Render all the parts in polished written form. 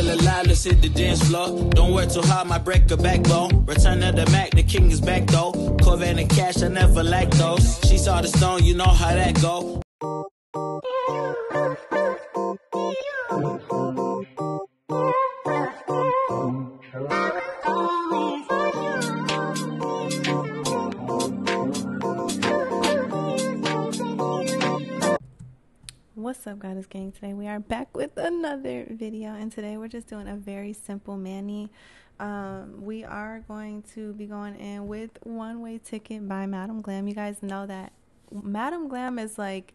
feel alive, let's hit the dance floor. Don't work too hard, might break a backbone. Return of the Mac, the king is back though. Corvette and cash, I never lack those. She saw the stone, you know how that go. What's up, Goddess Gang? Today we are back with another video, and today we're just doing a very simple mani. We are going to be going in with One Way Ticket by Madam Glam. You guys know that Madam Glam is like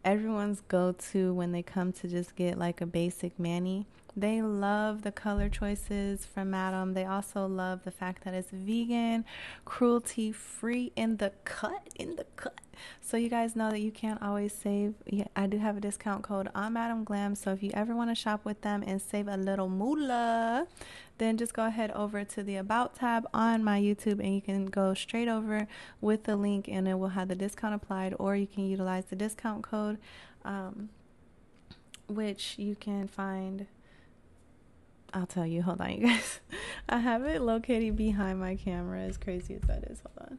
everyone's go-to when they come to just get like a basic mani. They love the color choices from Madam. They also love the fact that it's vegan, cruelty-free, in the cut. So you guys know that you can't always save. Yeah, I do have a discount code on Madam Glam. So if you ever want to shop with them and save a little moolah, then just go ahead over to the About tab on my YouTube, and you can go straight over with the link, and it will have the discount applied, or you can utilize the discount code, which you can find. I'll tell you. Hold on, you guys. I have it located behind my camera, as crazy as that is. Hold on.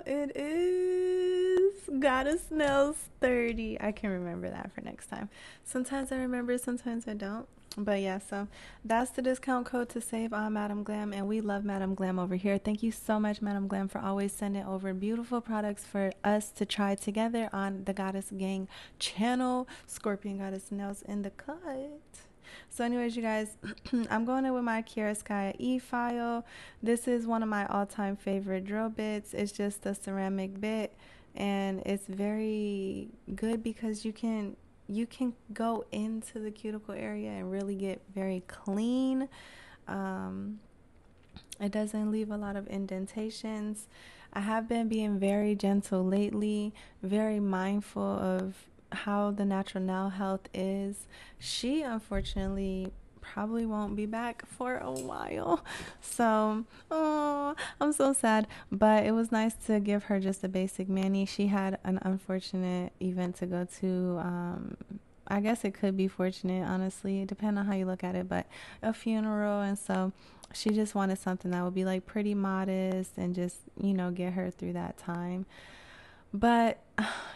It is Goddess Nails 30. I can remember that for next time. Sometimes I remember, sometimes I don't. But yeah, so that's the discount code to save on Madam Glam, and we love Madam Glam over here. Thank you so much, Madam Glam, for always sending over beautiful products for us to try together on the Goddess Gang channel. Scorpion Goddess Nails in the cut. So anyways, you guys, I'm going in with my 𝑠𝑝𝑒𝑐𝑖𝑙 file. This is one of my all-time favorite drill bits. It's just a ceramic bit, and it's very good because you can go into the cuticle area and really get very clean. It doesn't leave a lot of indentations. I have been being very gentle lately, very mindful of how the natural nail health is. She unfortunately probably won't be back for a while, so I'm so sad, but it was nice to give her just a basic mani. She had an unfortunate event to go to. I guess it could be fortunate, honestly, depending on how you look at it, but a funeral, and so she just wanted something that would be like pretty modest and just, you know, get her through that time. But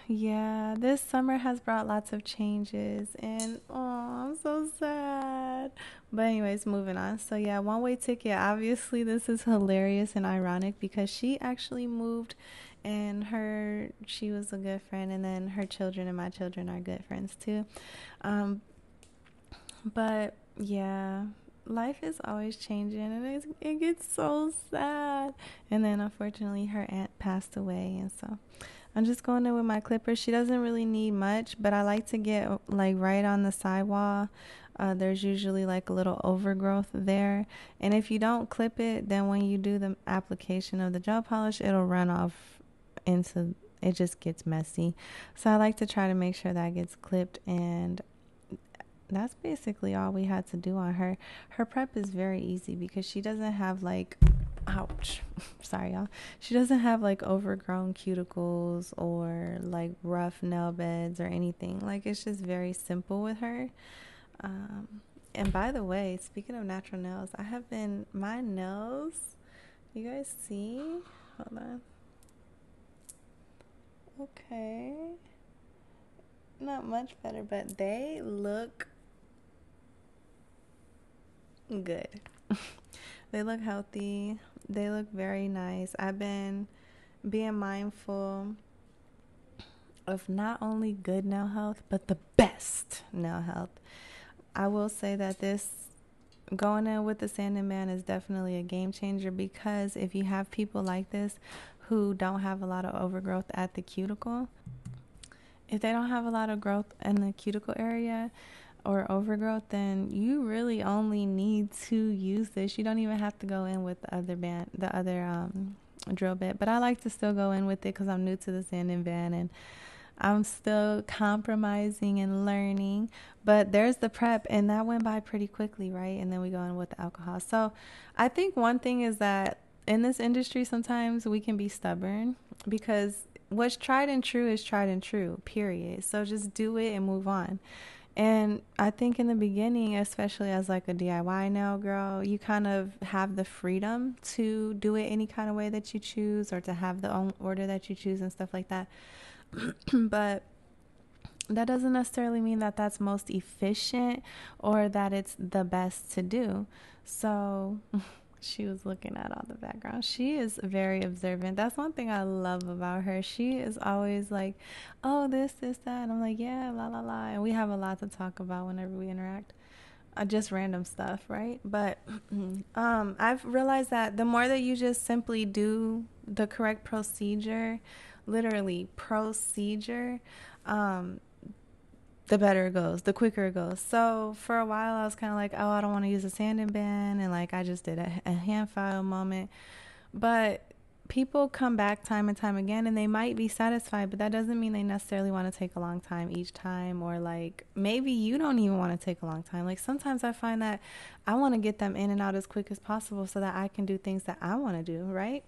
yeah, this summer has brought lots of changes, and I'm so sad. But anyways, moving on. So yeah, One Way Ticket. Obviously, this is hilarious and ironic because she actually moved, and she was a good friend, and then her children and my children are good friends too. But yeah, life is always changing, and it gets so sad. And then unfortunately her aunt passed away, and so I'm just going in with my clippers. She doesn't really need much, but I like to get like right on the sidewall. There's usually like a little overgrowth there, and if you don't clip it, then when you do the application of the gel polish, it'll run off into, it just gets messy. So I like to try to make sure that gets clipped, and that's basically all we had to do on her. Her prep is very easy because she doesn't have like, ouch, sorry y'all, she doesn't have like overgrown cuticles or like rough nail beds or anything. Like, it's just very simple with her. And by the way, speaking of natural nails, I have been, my nails, you guys see, hold on, okay, not much better, but they look good. They look healthy. They look very nice. I've been being mindful of not only good nail health, but the best nail health. I will say that this, going in with the sanding band, is definitely a game changer, because if you have people like this who don't have a lot of overgrowth at the cuticle, if they don't have a lot of growth in the cuticle area or overgrowth, then you really only need to use this. You don't even have to go in with the other drill bit. But I like to still go in with it because I'm new to the sanding band and I'm still compromising and learning. But there's the prep, and that went by pretty quickly, right? And then we go in with the alcohol. So I think one thing is that in this industry, sometimes we can be stubborn, because what's tried and true is tried and true, period. So just do it and move on. And I think in the beginning, especially as like a DIY nail girl, you kind of have the freedom to do it any kind of way that you choose, or to have the own order that you choose and stuff like that. But that doesn't necessarily mean that that's most efficient or that it's the best to do. So she was looking at all the background. She is very observant. That's one thing I love about her. She is always like, oh, this, that. And I'm like, yeah, la, la, la. And we have a lot to talk about whenever we interact. Just random stuff, right? But I've realized that the more that you just simply do the correct procedure, literally procedure, the better it goes, the quicker it goes. So for a while I was kind of like, oh, I don't want to use a sanding band, and like I just did a hand file moment. But people come back time and time again, and they might be satisfied, but that doesn't mean they necessarily want to take a long time each time, or like maybe you don't even want to take a long time. Like sometimes I find that I want to get them in and out as quick as possible so that I can do things that I want to do, right?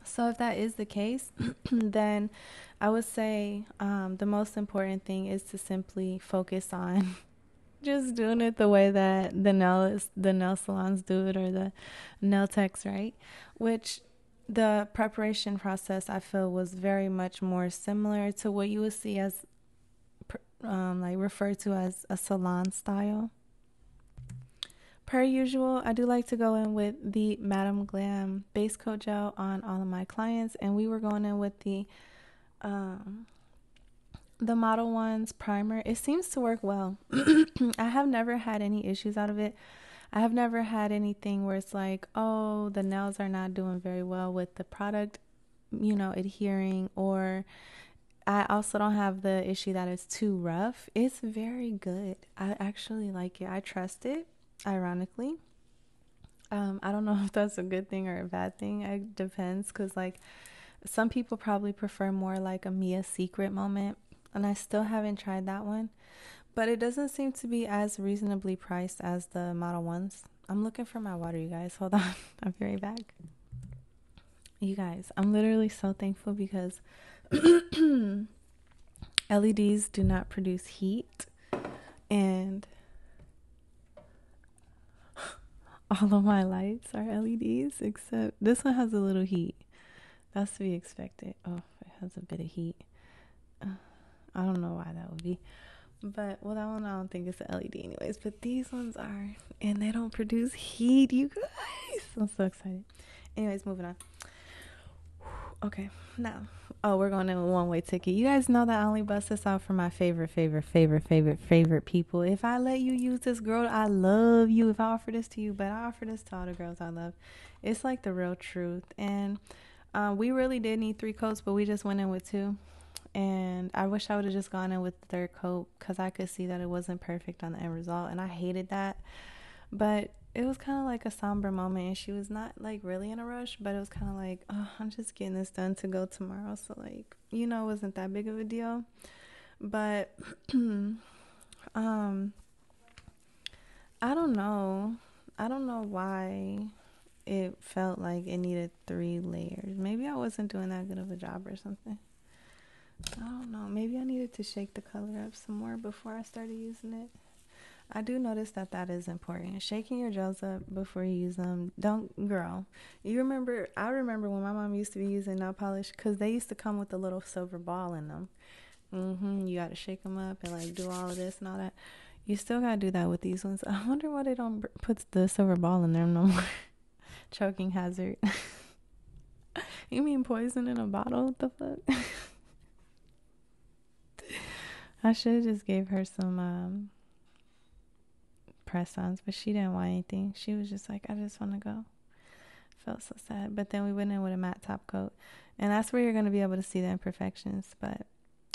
So if that is the case, then I would say the most important thing is to simply focus on just doing it the way that the nail salons do it, or the nail techs, right? Which the preparation process I feel was very much more similar to what you would see as like referred to as a salon style. Per usual, I do like to go in with the Madame Glam base coat gel on all of my clients, and we were going in with the Model Ones primer. It seems to work well. I have never had any issues out of it. I have never had anything where it's like, oh, the nails are not doing very well with the product, adhering, or I also don't have the issue that it's too rough. It's very good. I actually like it. I trust it. Ironically, I don't know if that's a good thing or a bad thing. It depends, because like some people probably prefer more like a Mia Secret moment, and I still haven't tried that one, but it doesn't seem to be as reasonably priced as the Model Ones. I'm looking for my water, you guys. Hold on. I'll be right back. You guys, I'm literally so thankful because LEDs do not produce heat, and all of my lights are LEDs, except this one has a little heat. That's to be expected. Oh, it has a bit of heat. I don't know why that would be. But, well, that one I don't think it's a LED anyways. But these ones are. And they don't produce heat, you guys. I'm so excited. Anyways, moving on. Okay, now. Oh, we're going in a one-way ticket. You guys know that I only bust this out for my favorite people. If I let you use this, girl, I love you. If I offer this to you, but I offer this to all the girls I love. It's like the real truth. And we really did need 3 coats, but we just went in with 2. And I wish I would have just gone in with the 3rd coat, because I could see that it wasn't perfect on the end result, and I hated that. But it was kind of like a somber moment, and she was not like really in a rush, but it was kind of like, oh, I'm just getting this done to go tomorrow, so like, it wasn't that big of a deal. But I don't know why it felt like it needed 3 layers. Maybe I wasn't doing that good of a job or something. I don't know. Maybe I needed to shake the color up some more before I started using it. I do notice that is important. Shaking your gels up before you use them. Girl. I remember when my mom used to be using nail polish, because they used to come with a little silver ball in them. You got to shake them up and like do all of this and all that. You still got to do that with these ones. I wonder why they don't put the silver ball in them no more. Choking hazard. You mean poison in a bottle? What the fuck? I should have just gave her some press-ons, but she didn't want anything. She was just like, I just want to go. Felt so sad. But then we went in with a matte top coat, and that's where you're going to be able to see the imperfections, but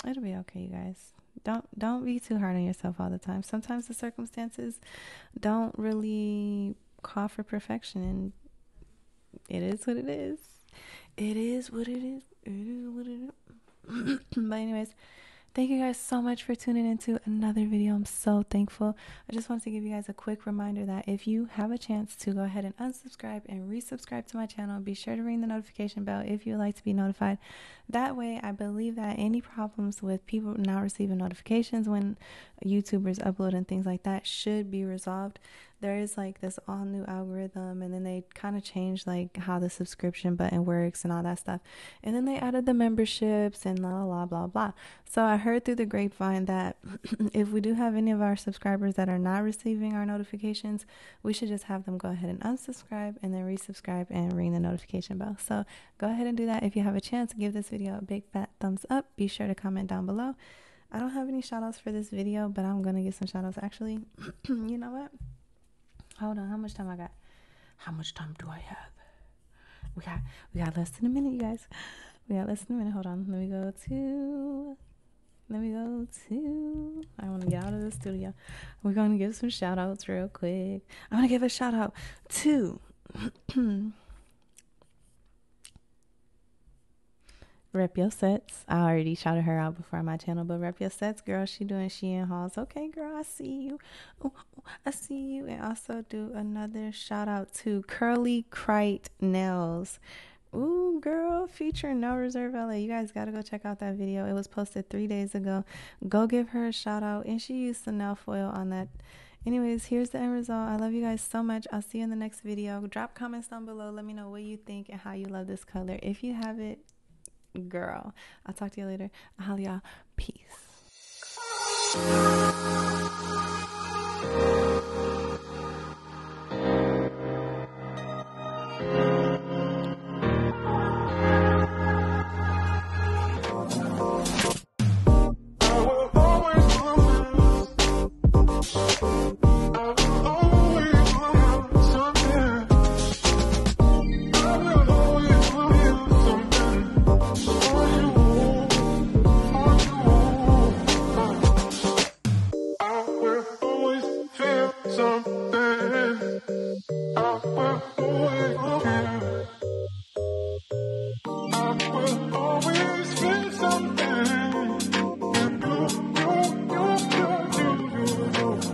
it'll be okay, you guys. Don't be too hard on yourself all the time. Sometimes the circumstances don't really call for perfection, and it is what it is. It is what it is. It is what it is. But anyways, Thank you guys so much for tuning into another video. I'm so thankful. I just wanted to give you guys a quick reminder that if you have a chance to go ahead and unsubscribe and resubscribe to my channel, be sure to ring the notification bell if you would like to be notified. That way, I believe that any problems with people not receiving notifications when YouTubers upload and things like that should be resolved. There is like this all new algorithm, and then they kind of changed like how the subscription button works and all that stuff, and then they added the memberships and blah blah blah blah. So I heard through the grapevine that if we do have any of our subscribers that are not receiving our notifications, we should just have them go ahead and unsubscribe and then resubscribe and ring the notification bell. So go ahead and do that. If you have a chance, give this video a big fat thumbs up. Be sure to comment down below. I don't have any shout outs for this video, but I'm gonna get some shout outs actually. You know what? Hold on, how much time I got? How much time do I have? We got less than a minute, you guys. We got less than a minute. Hold on. Let me go to I want to get out of the studio. We're going to give some shout outs real quick. I'm going to give a shout out to Rep Your Sets. I already shouted her out before on my channel, but Rep Your Sets, girl, she doing Shein hauls. Okay, girl, I see you. Oh, I see you. And also do another shout out to Curly-Crite Nails. Ooh, girl, featuring No Reserve LA. You guys gotta go check out that video. It was posted 3 days ago. Go give her a shout out. And she used some nail foil on that. Anyways, here's the end result. I love you guys so much. I'll see you in the next video. Drop comments down below. Let me know what you think and how you love this color. If you have it, girl, I'll talk to you later. I'll holla y'all. Peace.